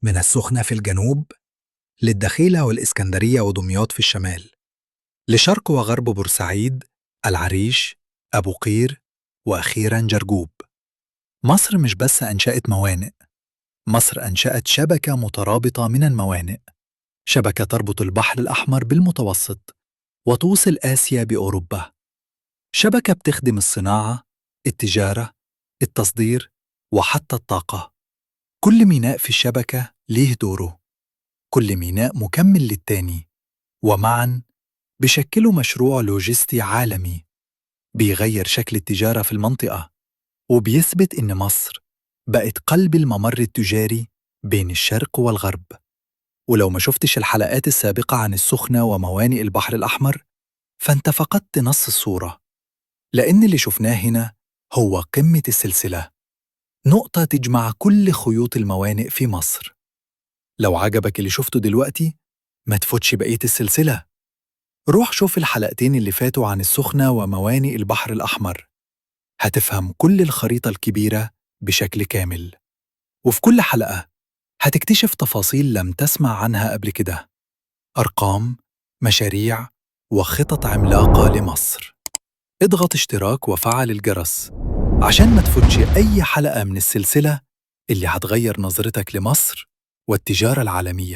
من السخنة في الجنوب للدخيلة والإسكندرية ودمياط في الشمال، لشرق وغرب بورسعيد، العريش، أبو قير، وأخيراً جرجوب. مصر مش بس أنشأت موانئ، مصر أنشأت شبكة مترابطة من الموانئ، شبكة تربط البحر الأحمر بالمتوسط وتوصل آسيا بأوروبا، شبكة بتخدم الصناعة، التجارة، التصدير، وحتى الطاقة. كل ميناء في الشبكة ليه دوره، كل ميناء مكمل للتاني، ومعاً بيشكلوا مشروع لوجستي عالمي بيغير شكل التجارة في المنطقة، وبيثبت إن مصر بقت قلب الممر التجاري بين الشرق والغرب. ولو ما شفتش الحلقات السابقة عن السخنة وموانئ البحر الأحمر، فأنت فقدت نص الصورة، لأن اللي شفناه هنا هو قمة السلسلة، نقطة تجمع كل خيوط الموانئ في مصر. لو عجبك اللي شفته دلوقتي، ما تفوتش بقية السلسلة. روح شوف الحلقتين اللي فاتوا عن السخنة وموانئ البحر الأحمر، هتفهم كل الخريطة الكبيرة بشكل كامل. وفي كل حلقة هتكتشف تفاصيل لم تسمع عنها قبل كده، أرقام، مشاريع، وخطط عملاقة لمصر. اضغط اشتراك وفعل الجرس عشان ما تفوتش أي حلقة من السلسلة اللي هتغير نظرتك لمصر والتجارة العالمية.